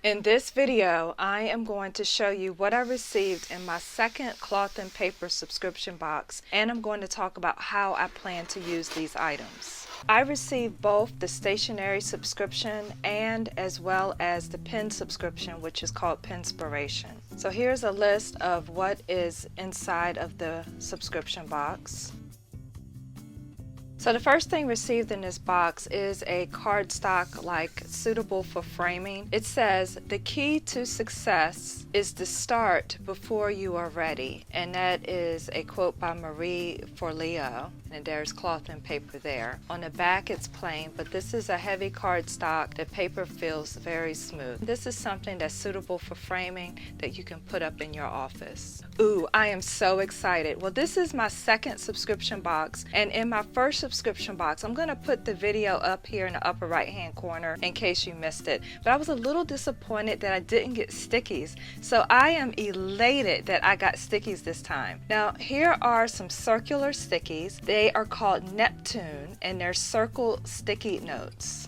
In this video, I am going to show you what I received in my second cloth and paper subscription box, and I'm going to talk about how I plan to use these items. I received both the stationery subscription and as well as the pen subscription, which is called Penspiration. So here's a list of what is inside of the subscription box. So the first thing received in this box is a cardstock suitable for framing. It says the key to success is to start before you are ready, and that is a quote by Marie Forleo, and there's cloth and paper there. On the back it's plain, but this is a heavy cardstock. The paper feels very smooth. This is something that's suitable for framing that you can put up in your office. Ooh, I am so excited. Well, this is my second subscription box, and in my first subscription box, I'm going to put the video up here in the upper right hand corner in case you missed it, but I was a little disappointed that I didn't get stickies, so I am elated that I got stickies this time. Now here are some circular stickies. They are called Neptune, and they're circle sticky notes.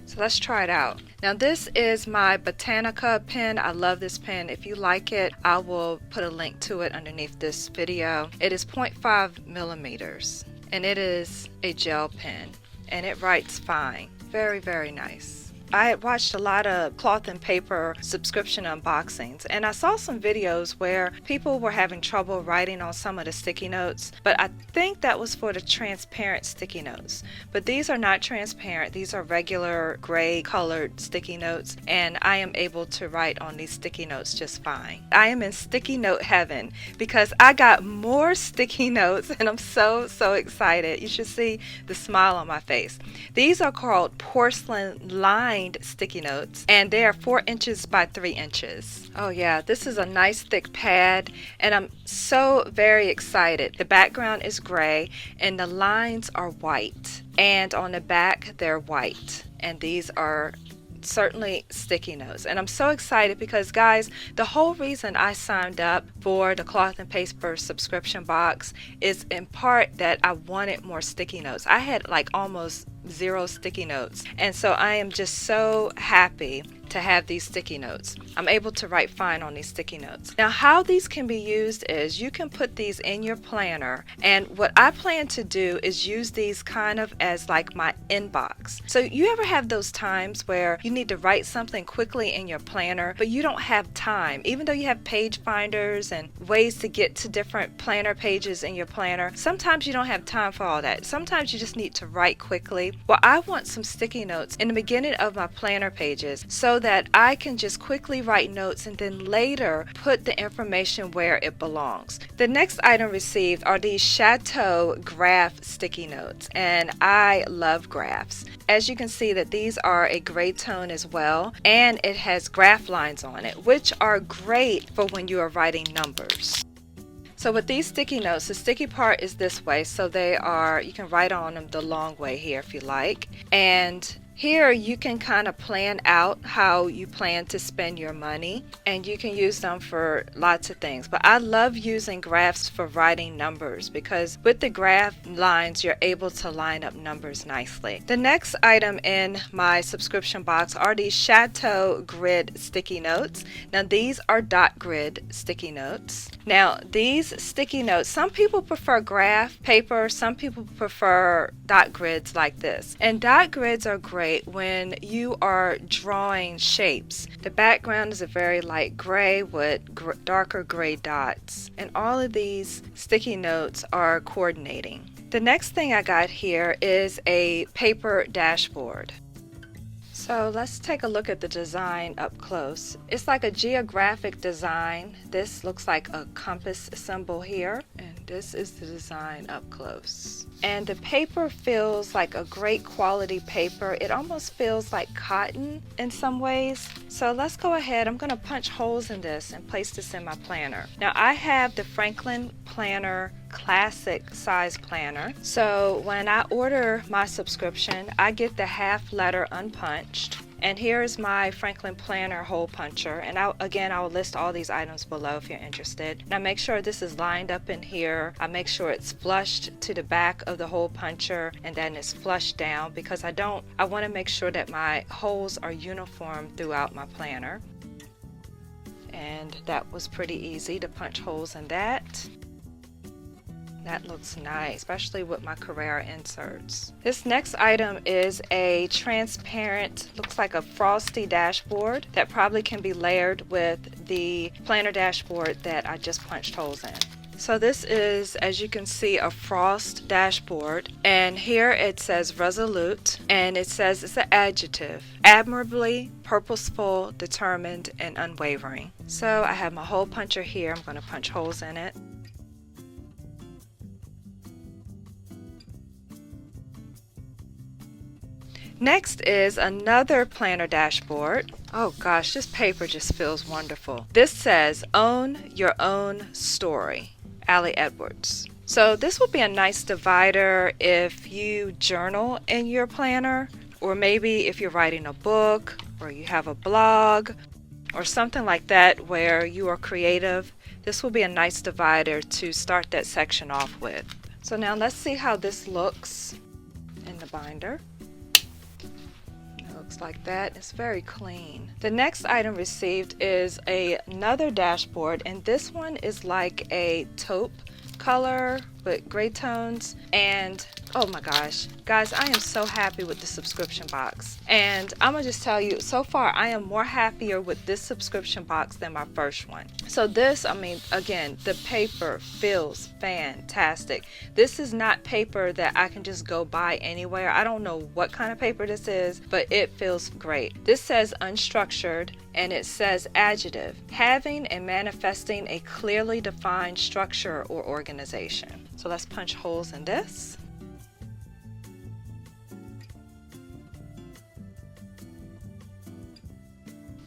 So let's try it out. Now this is my Botanica pen. I love this pen. If you like it, I will put a link to it underneath this video. It is 0.5 millimeters and it is a gel pen and it writes fine. Very, very nice. I had watched a lot of cloth and paper subscription unboxings, and I saw some videos where people were having trouble writing on some of the sticky notes, but I think that was for the transparent sticky notes. But these are not transparent. These are regular gray colored sticky notes, and I am able to write on these sticky notes just fine. I am in sticky note heaven because I got more sticky notes, and I'm so excited. You should see the smile on my face. These are called Porcelain lined sticky notes, and they are 4 inches by 3 inches. Oh yeah, this is a nice thick pad, and I'm so very excited. The background is gray and the lines are white, and on the back they're white, and these are certainly sticky notes. And I'm so excited because, guys, the whole reason I signed up for the cloth and paper subscription box is in part that I wanted more sticky notes. I had almost 0 sticky notes, and so I am just so happy to have these sticky notes. I'm able to write fine on these sticky notes. Now how these can be used is you can put these in your planner, and what I plan to do is use these kind of as my inbox. So you ever have those times where you need to write something quickly in your planner but you don't have time, even though you have page finders and ways to get to different planner pages in your planner? Sometimes you don't have time for all that. Sometimes you just need to write quickly. Well, I want some sticky notes in the beginning of my planner pages so that I can just quickly write notes and then later put the information where it belongs. The next item received are these Chateau graph sticky notes, and I love graphs. As you can see that these are a gray tone as well, and it has graph lines on it, which are great for when you are writing numbers. So with these sticky notes, the sticky part is this way, so you can write on them the long way here if you like. And here you can kind of plan out how you plan to spend your money, and you can use them for lots of things. But I love using graphs for writing numbers because with the graph lines you're able to line up numbers nicely. The next item in my subscription box are these Chateau grid sticky notes. Now these are dot grid sticky notes. Now these sticky notes, some people prefer graph paper, some people prefer dot grids like this. And dot grids are great when you are drawing shapes. The background is a very light gray with darker gray dots, and all of these sticky notes are coordinating. The next thing I got here is a paper dashboard. So let's take a look at the design up close. It's like a geographic design. This looks like a compass symbol here, and this is the design up close. And the paper feels like a great quality paper. It almost feels like cotton in some ways. So let's go ahead. I'm going to punch holes in this and place this in my planner. Now I have the Franklin Planner Classic size planner. So when I order my subscription, I get the half letter unpunched, And here's my Franklin Planner hole puncher, and I will list all these items below if you're interested. Now make sure this is lined up in here. I make sure it's flushed to the back of the hole puncher, and then it's flushed down, because I want to make sure that my holes are uniform throughout my planner. And that was pretty easy to punch holes in that. That looks nice, especially with my Carrera inserts. This next item is a transparent, looks like a frosty dashboard that probably can be layered with the planner dashboard that I just punched holes in. So this is, as you can see, a frost dashboard, and here it says Resolute, and it says it's an adjective: admirably, purposeful, determined, and unwavering. So I have my hole puncher here. I'm going to punch holes in it. Next is another planner dashboard. Oh gosh, this paper just feels wonderful. This says Own Your Own Story, Allie Edwards. So this would be a nice divider if you journal in your planner, or maybe if you're writing a book, or you have a blog, or something like that where you are creative. This will be a nice divider to start that section off with. So now let's see how this looks in the binder. Looks like that. It's very clean. The next item received is another dashboard, and this one is like a taupe color with gray tones. And oh my gosh, guys, I am so happy with the subscription box, and I'm gonna just tell you, so far I am more happier with this subscription box than my first one. So this, I mean, again, the paper feels fantastic. This is not paper that I can just go buy anywhere. I don't know what kind of paper this is, but it feels great. This says unstructured, and it says adjective: having and manifesting a clearly defined structure or organization. So let's punch holes in this.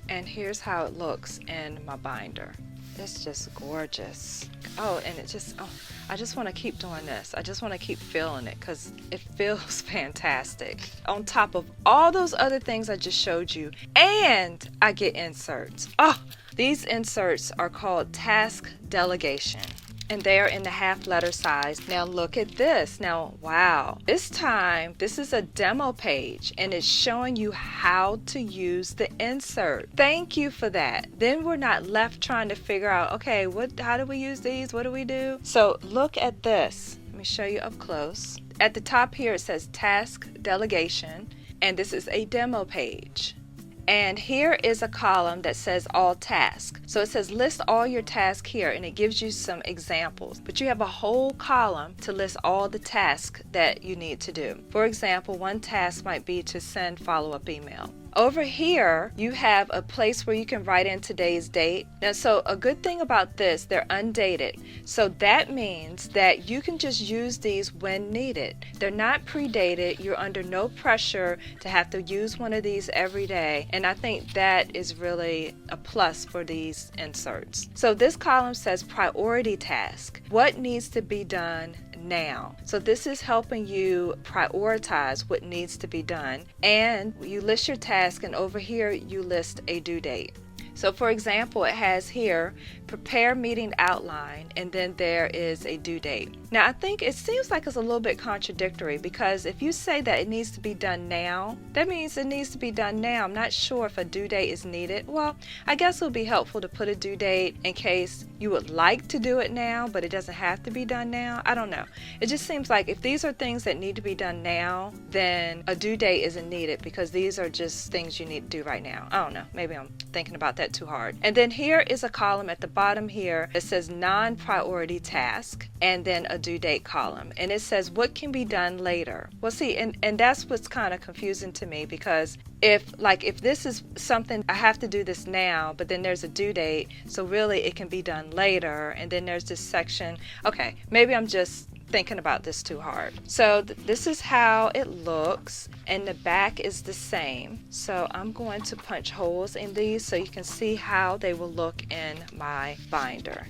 And here's how it looks in my binder. It's just gorgeous. Oh, and it just, oh, I just want to keep doing this. I just want to keep feeling it because it feels fantastic. On top of all those other things I just showed you, and I get inserts. Oh, these inserts are called Task Delegation, and they are in the half letter size. Now look at this. Now, wow. This time, this is a demo page, and it's showing you how to use the insert. Thank you for that. Then we're not left trying to figure out, okay, how do we use these? What do we do? So look at this. Let me show you up close. At the top here, it says Task Delegation, and this is a demo page. And here is a column that says all tasks. So it says list all your tasks here, and it gives you some examples. But you have a whole column to list all the tasks that you need to do. For example, one task might be to send follow-up email. Over here, you have a place where you can write in today's date. Now, so a good thing about this, they're undated. So that means that you can just use these when needed. They're not predated. You're under no pressure to have to use one of these every day. And I think that is really a plus for these inserts. So this column says priority task. What needs to be done now? So this is helping you prioritize what needs to be done, and you list your task, and over here you list a due date. So for example, it has here prepare meeting outline, and then there is a due date. Now I think it seems like it's a little bit contradictory, because if you say that it needs to be done now, that means it needs to be done now. I'm not sure if a due date is needed. Well, I guess it would be helpful to put a due date in case you would like to do it now, but it doesn't have to be done now. I don't know. It just seems like if these are things that need to be done now, then a due date isn't needed, because these are just things you need to do right now. I don't know. Maybe I'm thinking about that too hard. And then here is a column at the bottom here that says non-priority task, and then a due date column, and it says what can be done later. Well, see, and that's what's kind of confusing to me, because if this is something I have to do this now, but then there's a due date, so really it can be done later, and then there's this section. Okay, maybe I'm just thinking about this too hard. So this is how it looks, and the back is the same. So I'm going to punch holes in these so you can see how they will look in my binder.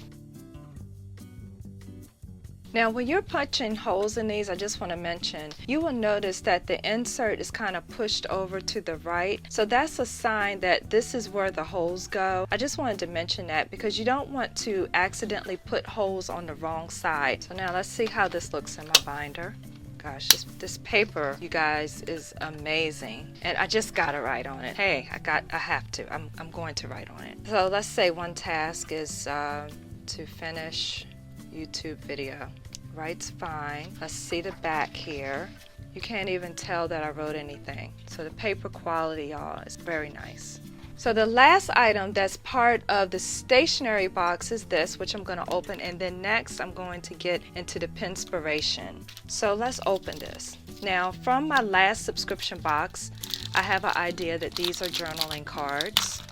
Now when you're punching holes in these, I just want to mention, you will notice that the insert is kind of pushed over to the right. So that's a sign that this is where the holes go. I just wanted to mention that because you don't want to accidentally put holes on the wrong side. So now let's see how this looks in my binder. Gosh, this paper, you guys, is amazing, and I just gotta write on it. Hey, I have to. I'm going to write on it. So let's say one task is to finish YouTube video. Writes fine. Let's see the back here. You can't even tell that I wrote anything. So the paper quality, y'all, is very nice. So the last item that's part of the stationery box is this, which I'm going to open, and then next I'm going to get into the Penspiration. So let's open this. Now from my last subscription box, I have an idea that these are journaling cards.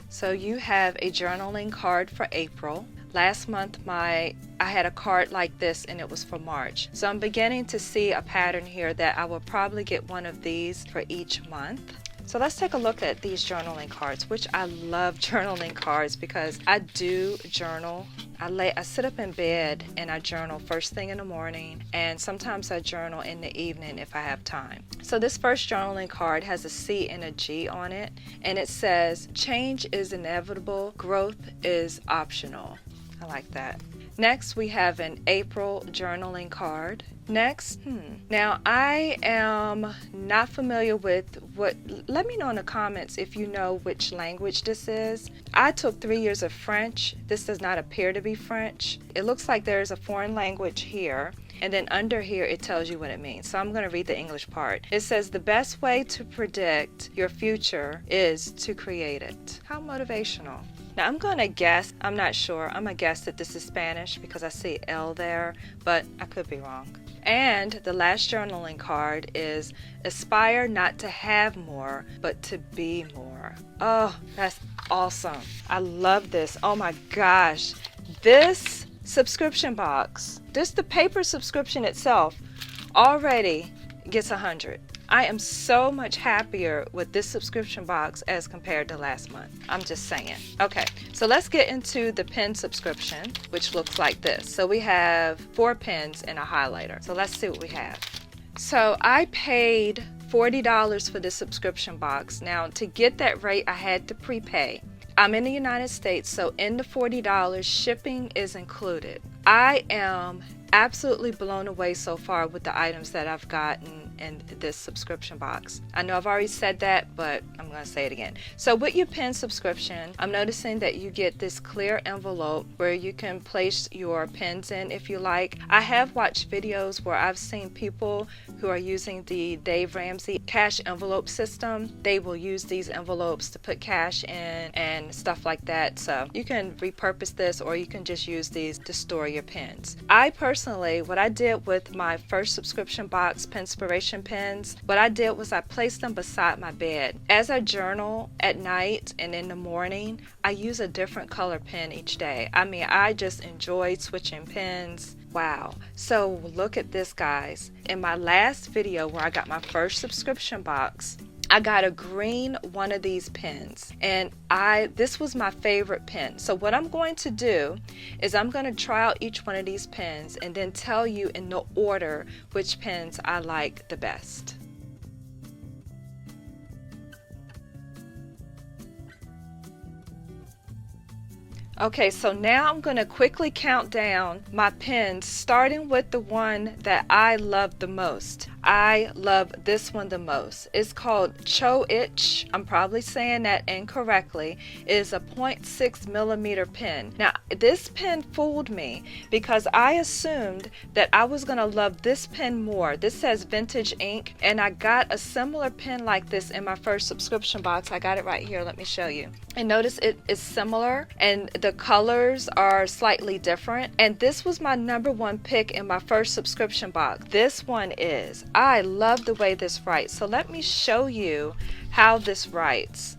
So you have a journaling card for April. Last month I had a card like this and it was for March. So I'm beginning to see a pattern here that I will probably get one of these for each month. So let's take a look at these journaling cards, which I love journaling cards because I do journal. I sit up in bed and I journal first thing in the morning, and sometimes I journal in the evening if I have time. So this first journaling card has a C and a G on it, and it says, "Change is inevitable, growth is optional." I like that. Next, we have an April journaling card. Next, now I am not familiar with let me know in the comments if you know which language this is. I took 3 years of French. This does not appear to be French. It looks like there's a foreign language here, and then under here it tells you what it means. So I'm going to read the English part. It says, "The best way to predict your future is to create it." How motivational. Now I'm going to guess, I'm not sure, I'm going to guess that this is Spanish because I see L there, but I could be wrong. And the last journaling card is, "Aspire not to have more, but to be more." Oh, that's awesome. I love this. Oh my gosh. This subscription box, the paper subscription itself, already gets 100. I am so much happier with this subscription box as compared to last month. I'm just saying. Okay, so let's get into the pen subscription, which looks like this. So we have 4 pens and a highlighter. So let's see what we have. So I paid $40 for this subscription box. Now to get that rate, I had to prepay. I'm in the United States, so in the $40, shipping is included. I am absolutely blown away so far with the items that I've gotten in this subscription box. I know I've already said that, but I'm going to say it again. So with your pen subscription, I'm noticing that you get this clear envelope where you can place your pens in if you like. I have watched videos where I've seen people who are using the Dave Ramsey cash envelope system. They will use these envelopes to put cash in and stuff like that. So you can repurpose this, or you can just use these to store your pens. I personally, what I did with my first subscription box, Penspiration pens, what I did was I placed them beside my bed. As I journal at night and in the morning, I use a different color pen each day. I mean, I just enjoyed switching pens. Wow. So look at this, guys. In my last video where I got my first subscription box, I got a green one of these pens, and this was my favorite pen. So what I'm going to do is I'm going to try out each one of these pens and then tell you in the order which pens I like the best. Okay, so now I'm going to quickly count down my pens, starting with the one that I love the most. I love this one the most. It's called Chateau. I'm probably saying that incorrectly. It is a 0.6 millimeter pen. Now, this pen fooled me because I assumed that I was going to love this pen more. This says vintage ink, and I got a similar pen like this in my first subscription box. I got it right here. Let me show you. And notice it is similar, and the colors are slightly different. And this was my #1 pick in my first subscription box. This one is. I love the way this writes. So let me show you how this writes.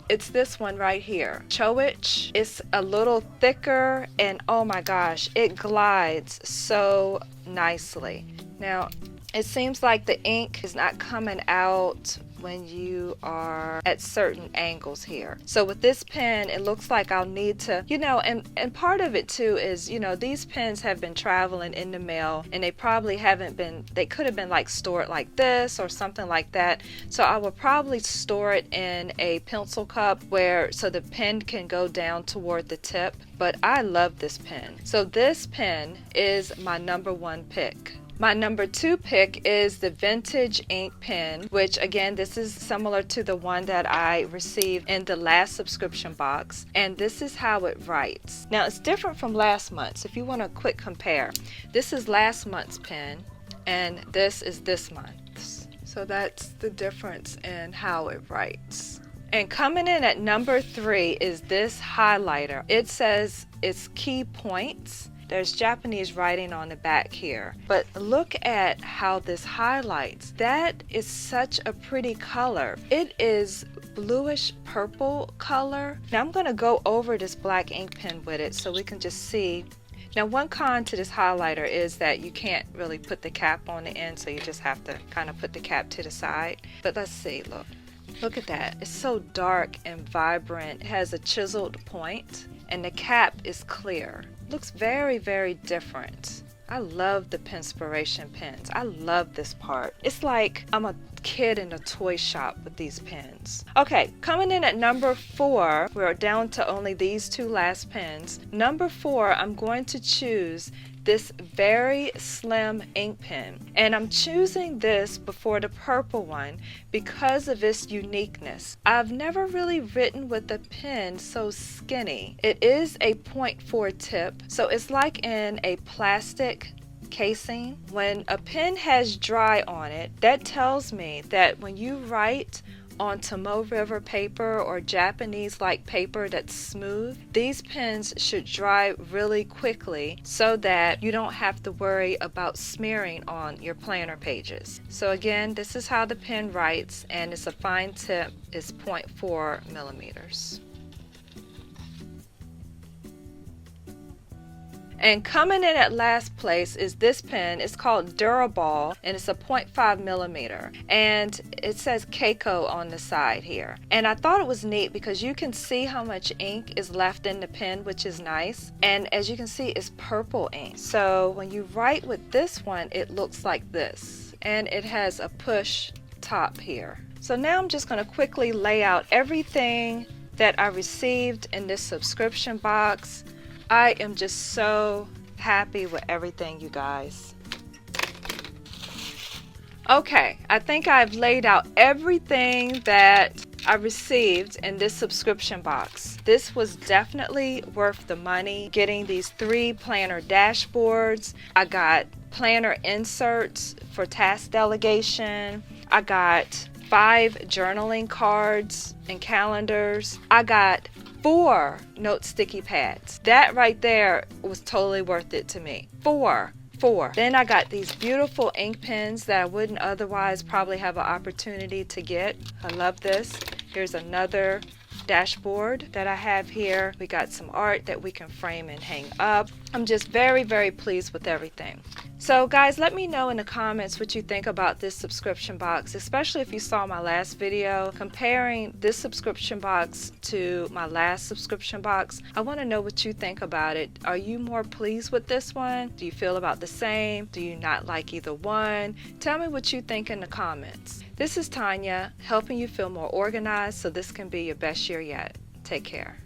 It's this one right here. Chowich. It's a little thicker, and oh my gosh, it glides so nicely. Now, it seems like the ink is not coming out when you are at certain angles here. So with this pen, it looks like I'll need to, and part of it too is, these pens have been traveling in the mail, and they probably haven't been, they could have been like stored like this or something like that. So I will probably store it in a pencil cup so the pen can go down toward the tip. But I love this pen. So this pen is my number one pick. My number two pick is the Vintage Ink Pen, which again, this is similar to the one that I received in the last subscription box. And this is how it writes. Now it's different from last month's. If you want a quick compare, this is last month's pen and this is this month's. So that's the difference in how it writes. And coming in at number 3 is this highlighter. It says it's key points. There's Japanese writing on the back here. But look at how this highlights. That is such a pretty color. It is bluish purple color. Now I'm going to go over this black ink pen with it so we can just see. Now one con to this highlighter is that you can't really put the cap on the end, so you just have to kind of put the cap to the side. But let's see, look at that. It's so dark and vibrant. It has a chiseled point and the cap is clear. Looks very, very different. I love the Penspiration pens. I love this part. It's like I'm a kid in a toy shop with these pens. Okay, coming in at number 4, we're down to only these 2 last pens. Number 4, I'm going to choose this very slim ink pen, and I'm choosing this before the purple one because of its uniqueness. I've never really written with a pen so skinny. It is a 0.4 tip, so it's like in a plastic casing. When a pen has dry on it, that tells me that when you write on Tomoe River paper or Japanese like paper that's smooth, these pens should dry really quickly so that you don't have to worry about smearing on your planner pages. So again, this is how the pen writes, and it's a fine tip. It's 0.4 millimeters. And coming in at last place is this pen. It's called Duraball, and it's a 0.5 millimeter. And it says Keiko on the side here. And I thought it was neat because you can see how much ink is left in the pen, which is nice. And as you can see, it's purple ink. So when you write with this one, it looks like this. And it has a push top here. So now I'm just going to quickly lay out everything that I received in this subscription box. I am just so happy with everything, you guys. Okay, I think I've laid out everything that I received in this subscription box. This was definitely worth the money. Getting these 3 planner dashboards. I got planner inserts for task delegation. I got 5 journaling cards and calendars. I got 4 note sticky pads. That right there was totally worth it to me. 4. Then I got these beautiful ink pens that I wouldn't otherwise probably have an opportunity to get. I love this. Here's another dashboard that I have here. We got some art that we can frame and hang up. I'm just very, very pleased with everything. So guys, let me know in the comments what you think about this subscription box, especially if you saw my last video comparing this subscription box to my last subscription box. I want to know what you think about it. Are you more pleased with this one? Do you feel about the same? Do you not like either one? Tell me what you think in the comments. This is Tonya, helping you feel more organized so this can be your best year yet. Take care.